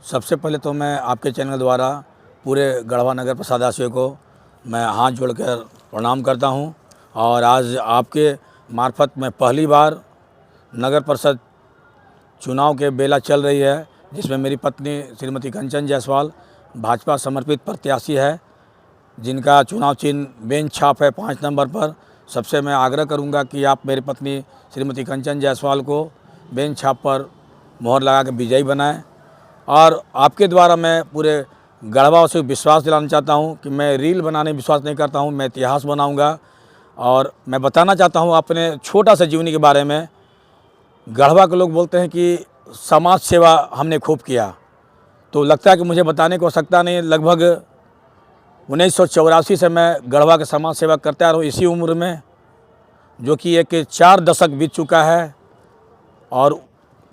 सबसे पहले तो मैं आपके चैनल द्वारा पूरे गढ़वा नगर प्रसादवासियों को मैं हाथ जोड़कर प्रणाम करता हूं। और आज आपके मार्फत में पहली बार नगर परिषद चुनाव के बेला चल रही है, जिसमें मेरी पत्नी श्रीमती कंचन जायसवाल भाजपा समर्पित प्रत्याशी है, जिनका चुनाव चिन्ह बेंच छाप है 5 नंबर पर। सबसे मैं आग्रह करूंगा कि आप मेरी पत्नी श्रीमती कंचन जायसवाल को बेंच छाप पर मोहर लगा के विजयी बनाएं। और आपके द्वारा मैं पूरे गढ़वासियों को विश्वास दिलाना चाहता हूं कि मैं रील बनाने में विश्वास नहीं करता हूं, मैं इतिहास बनाऊंगा। और मैं बताना चाहता हूं अपने छोटा सा जीवनी के बारे में। गढ़वा के लोग बोलते हैं कि समाज सेवा हमने खूब किया, तो लगता है कि मुझे बताने की आवश्यकता नहीं। लगभग 1984 से मैं गढ़वा के समाज सेवा करते आ रहा हूँ, इसी उम्र में, जो कि एक 4 दशक बीत चुका है। और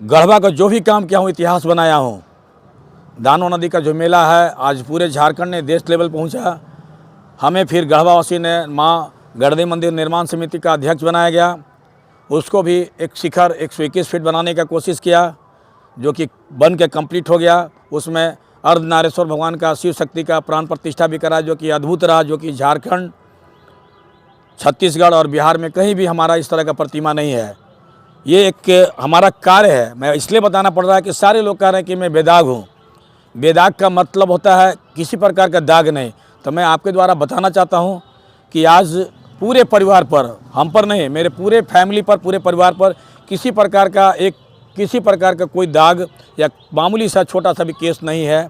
गढ़वा का जो भी काम किया हूँ इतिहास बनाया हूँ। दानो नदी का जो मेला है आज पूरे झारखंड ने देश लेवल पहुँचा। हमें फिर गढ़वावासी ने माँ गढ़देव मंदिर निर्माण समिति का अध्यक्ष बनाया गया। उसको भी एक शिखर 121 फीट बनाने का कोशिश किया, जो कि बन के कंप्लीट हो गया। उसमें अर्धनारेश्वर भगवान का शिव शक्ति का प्राण प्रतिष्ठा भी करा, जो कि अद्भुत रहा, जो कि झारखंड, छत्तीसगढ़ और बिहार में कहीं भी हमारा इस तरह का प्रतिमा नहीं है। ये एक हमारा कार्य है। मैं इसलिए बताना पड़ रहा है कि सारे लोग कह रहे हैं कि मैं बेदाग हूँ। बेदाग का मतलब होता है किसी प्रकार का दाग नहीं। तो मैं आपके द्वारा बताना चाहता हूँ कि आज पूरे परिवार पर, हम पर नहीं, मेरे पूरे फैमिली पर, पूरे परिवार पर किसी प्रकार का कोई दाग या मामूली सा छोटा सा भी केस नहीं है।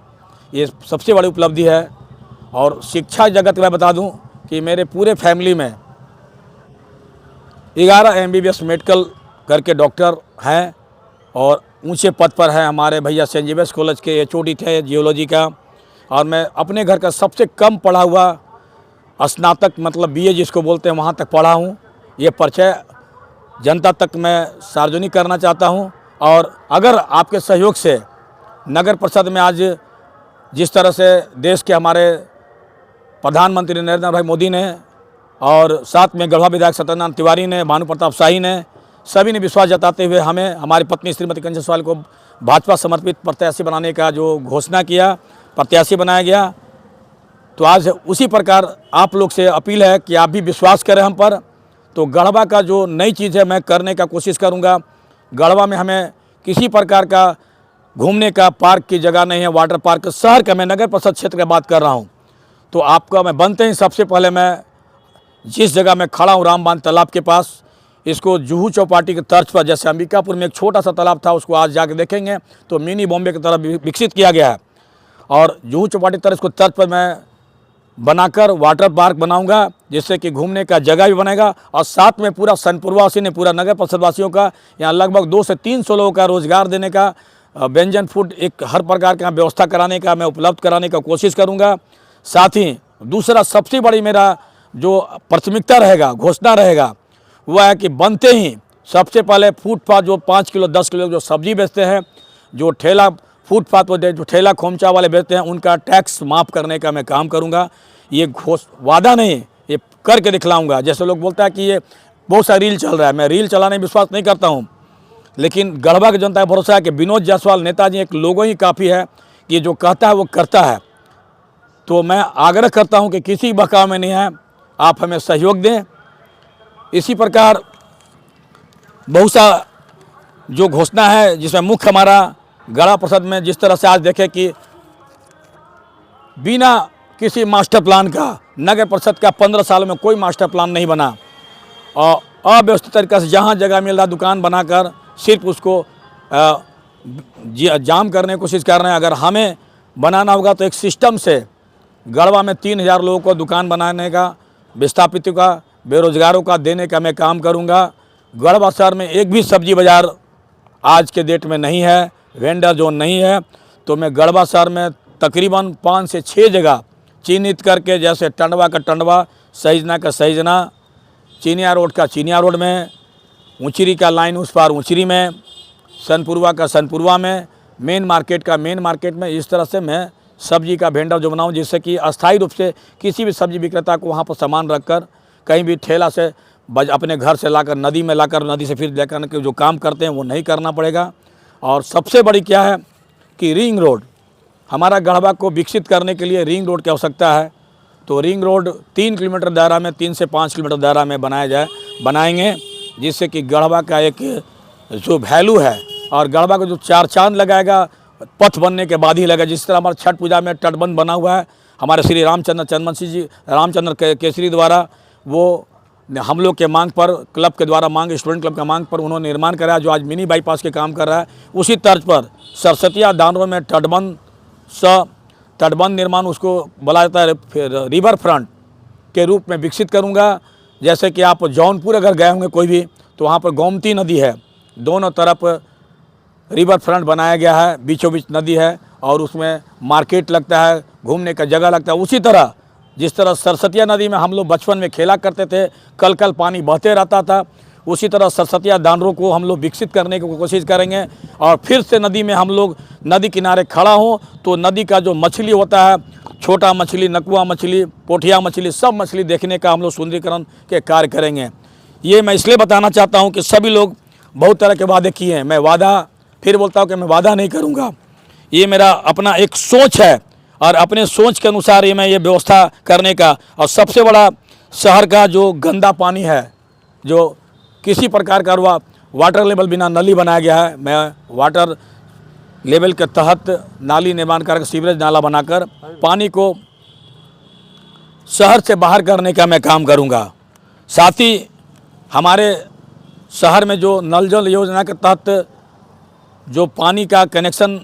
ये सबसे बड़ी उपलब्धि है। और शिक्षा जगत में बता दूं कि मेरे पूरे फैमिली में 11 MBBS मेडिकल करके डॉक्टर हैं और ऊंचे पद पर हैं। हमारे भैया सेंट जेवियर्स कॉलेज के HOD थे जियोलॉजी का। और मैं अपने घर का सबसे कम पढ़ा हुआ स्नातक मतलब BA जिसको बोलते हैं, वहाँ तक पढ़ा हूँ। ये परिचय जनता तक मैं सार्वजनिक करना चाहता हूँ। और अगर आपके सहयोग से नगर परिषद में आज जिस तरह से देश के हमारे प्रधानमंत्री नरेंद्र भाई मोदी ने और साथ में गढ़वा विधायक सत्यनारायण तिवारी ने, भानु प्रताप शाही ने, सभी ने विश्वास जताते हुए हमें, हमारी पत्नी श्रीमती कंचन जायसवाल को भाजपा समर्पित प्रत्याशी बनाने का जो घोषणा किया, प्रत्याशी बनाया गया। तो आज उसी प्रकार आप लोग से अपील है कि आप भी विश्वास करें हम पर। तो गढ़वा का जो नई चीज़ है मैं करने का कोशिश करूंगा। गढ़वा में हमें किसी प्रकार का घूमने का पार्क की जगह नहीं है, वाटर पार्क, शहर का, मैं नगर परिषद क्षेत्र की बात कर रहा हूं। तो आपका मैं बनते ही सबसे पहले मैं जिस जगह मैं खड़ा हूं रामबांध तालाब के पास, इसको जुहू चौपाटी के तर्ज पर, जैसे अंबिकापुर में एक छोटा सा तालाब था, उसको आज जाके देखेंगे तो मिनी बॉम्बे की तरह विकसित किया गया है। और जुहू चौपाटी तर्ज को तर्ज पर मैं बनाकर वाटर पार्क बनाऊंगा, जिससे कि घूमने का जगह भी बनेगा। और साथ में पूरा सनपुरवासी ने, पूरा नगर परिषद वासियों का, यहाँ लगभग 200 से 300 लोगों का रोजगार देने का, व्यंजन फूड एक हर प्रकार का व्यवस्था कराने का, मैं उपलब्ध कराने का कोशिश करूंगा। साथ ही दूसरा सबसे बड़ी मेरा जो प्राथमिकता रहेगा, घोषणा रहेगा, वह है कि बनते ही सबसे पहले फुटपाथ जो 5 किलो 10 किलो जो सब्जी बेचते हैं, जो ठेला फुटपाथ पर जो ठेला खोमचा वाले बेचते हैं, उनका टैक्स माफ़ करने का मैं काम करूंगा। ये वादा नहीं, ये करके दिखलाऊंगा। जैसे लोग बोलता है कि ये बहुत सा रील चल रहा है, मैं रील चलाने में विश्वास नहीं करता हूँ, लेकिन गढ़वा की जनता का भरोसा है कि विनोद जायसवाल नेताजी एक लोगो ही काफ़ी है कि जो कहता है वो करता है। तो मैं आग्रह करता हूँ कि किसी बहकाव में नहीं है, आप हमें सहयोग दें। इसी प्रकार बहुत सा जो घोषणा है, जिसमें मुख्य हमारा गढ़वा परिषद में जिस तरह से आज देखें कि बिना किसी मास्टर प्लान का नगर परिषद का 15 सालों में कोई मास्टर प्लान नहीं बना और अव्यवस्थित तरीके से जहाँ जगह मिल रहा दुकान बनाकर सिर्फ उसको जाम करने की कोशिश कर रहे हैं। अगर हमें बनाना होगा तो एक सिस्टम से गढ़वा में 3000 लोगों को दुकान बनाने का, विस्थापितों का, बेरोजगारों का देने का मैं काम करूंगा। गढ़वा शहर में एक भी सब्जी बाज़ार आज के डेट में नहीं है, वेंडर जोन नहीं है। तो मैं गढ़वा शहर में तकरीबन 5 से 6 जगह चिन्हित करके, जैसे टंडवा का टंडवा, सहिजना का सहिजना, चीनिया रोड का चीनिया रोड में, ऊंचरी का लाइन उस पार ऊंचरी में, सनपुरवा का सनपुरवा में, मेन मार्केट का मेन मार्केट में, इस तरह से मैं सब्जी का वेंडर जो बनाऊँ, जिससे कि अस्थायी रूप से किसी भी सब्जी विक्रेता को वहाँ पर सामान रखकर कहीं भी ठेला से अपने घर से लाकर नदी में लाकर, नदी से फिर लेकर के जो काम करते हैं वो नहीं करना पड़ेगा। और सबसे बड़ी क्या है कि रिंग रोड, हमारा गढ़वा को विकसित करने के लिए रिंग रोड की आवश्यकता है। तो रिंग रोड 3 किलोमीटर दायरा में, 3 से 5 किलोमीटर दायरा में बनाएंगे, जिससे कि गढ़वा का एक जो वैल्यू है और गढ़वा को जो 4 चांद लगाएगा पथ बनने के बाद ही लगेगा। जिस तरह हमारे छठ पूजा में तटबंध बना हुआ है हमारे श्री रामचंद्र केसरी द्वारा, वो हम लोग के मांग पर, क्लब के द्वारा स्टूडेंट क्लब के मांग पर उन्होंने निर्माण कराया, जो आज मिनी बाईपास के काम कर रहा है। उसी तर्ज पर सरस्वतिया दानरों में तटबंध निर्माण उसको बोला जाता है, फिर रिवर फ्रंट के रूप में विकसित करूंगा। जैसे कि आप जौनपुर अगर गए होंगे कोई भी, तो वहाँ पर गोमती नदी है, दोनों तरफ रिवर फ्रंट बनाया गया है, बीचों बीच नदी है और उसमें मार्केट लगता है, घूमने का जगह लगता है। उसी तरह जिस तरह सरस्वतिया नदी में हम लोग बचपन में खेला करते थे, कल पानी बहते रहता था, उसी तरह सरस्वतिया दानरों को हम लोग विकसित करने की कोशिश करेंगे। और फिर से नदी में हम लोग नदी किनारे खड़ा हों तो नदी का जो मछली होता है, छोटा मछली, नकुआ मछली, पोठिया मछली, सब मछली देखने का हम लोग सुंदरीकरण के कार्य करेंगे। ये मैं इसलिए बताना चाहता हूँ कि सभी लोग बहुत तरह के वादे किए हैं, मैं वादा फिर बोलता हूँ कि मैं वादा नहीं करूँगा। ये मेरा अपना एक सोच है और अपने सोच के अनुसार ये मैं ये व्यवस्था करने का। और सबसे बड़ा शहर का जो गंदा पानी है, जो किसी प्रकार का वाटर लेवल बिना नली बनाया गया है, मैं वाटर लेवल के तहत नाली निर्माण कर, सीवरेज नाला बनाकर पानी को शहर से बाहर करने का मैं काम करूंगा। साथ ही हमारे शहर में जो नल जल योजना के तहत जो पानी का कनेक्शन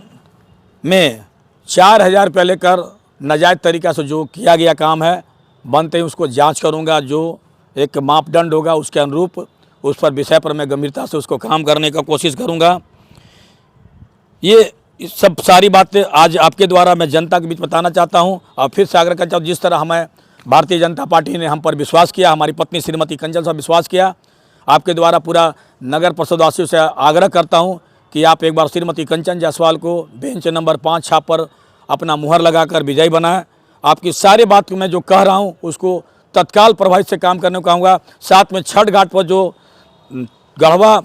में 4,000 रुपये लेकर नाजायज़ तरीक़ा से जो किया गया काम है, बनते ही उसको जांच करूंगा। जो एक मापदंड होगा उसके अनुरूप उस पर विषय पर मैं गंभीरता से उसको काम करने का कोशिश करूंगा। ये सब सारी बातें आज आपके द्वारा मैं जनता के बीच बताना चाहता हूं। और फिर से आग्रह करना चाहता हूँ, जिस तरह हमें भारतीय जनता पार्टी ने हम पर विश्वास किया, हमारी पत्नी श्रीमती कंचन साहब विश्वास किया, आपके द्वारा पूरा नगर परिषदवासियों से आग्रह करता हूं कि आप एक बार श्रीमती कंचन जायसवाल को बेंच नंबर 5 छाप पर अपना मुहर लगाकर विजयी बनाएं। आपकी सारी बात मैं जो कह रहा हूं उसको तत्काल प्रभावित से काम करने को कहूँगा। साथ में छठ घाट पर जो गढ़वा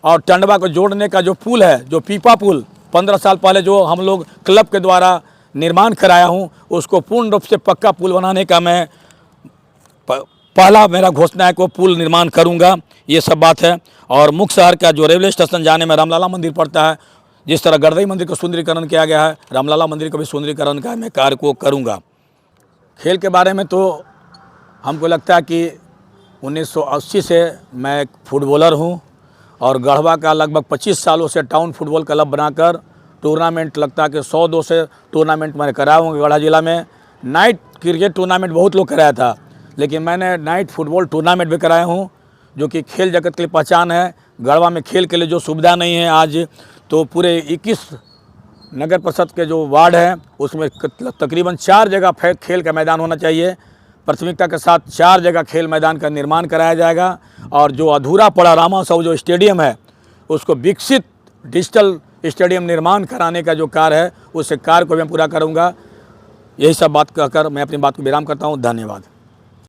और टंडवा को जोड़ने का जो पुल है, जो पीपा पुल 15 साल पहले जो हम लोग क्लब के द्वारा निर्माण कराया हूं, उसको पूर्ण रूप से पक्का पुल बनाने का मैं पहला मेरा घोषणा है कि वो पुल निर्माण करूंगा। ये सब बात है। और मुख्य शहर का जो रेलवे स्टेशन जाने में रामलला मंदिर पड़ता है, जिस तरह गढ़दई मंदिर को सुंदरीकरण किया गया है, रामलला मंदिर को भी सुंदरीकरण का मैं कार्य को करूँगा। खेल के बारे में तो हमको लगता है कि 1980 से मैं एक फुटबॉलर हूँ और गढ़वा का लगभग 25 सालों से टाउन फुटबॉल क्लब बनाकर टूर्नामेंट लगता है कि 100-200 टूर्नामेंट मैंने कराया हूँ। गढ़ा जिला में नाइट क्रिकेट टूर्नामेंट बहुत लोग कराया था, लेकिन मैंने नाइट फुटबॉल टूर्नामेंट भी कराया हूँ, जो कि खेल जगत के लिए पहचान है। गढ़वा में खेल के लिए जो सुविधा नहीं है आज, तो पूरे 21 नगर परिषद के जो वार्ड हैं उसमें तकरीबन 4 जगह खेल का मैदान होना चाहिए। प्राथमिकता के साथ 4 जगह खेल मैदान का निर्माण कराया जाएगा। और जो अधूरा पड़ा रामा साहू जो स्टेडियम है, उसको विकसित डिजिटल स्टेडियम निर्माण कराने का जो कार्य है, उस कार्य को मैं पूरा करूँगा। यही सब बात कहकर मैं अपनी बात को विराम करता हूँ। धन्यवाद।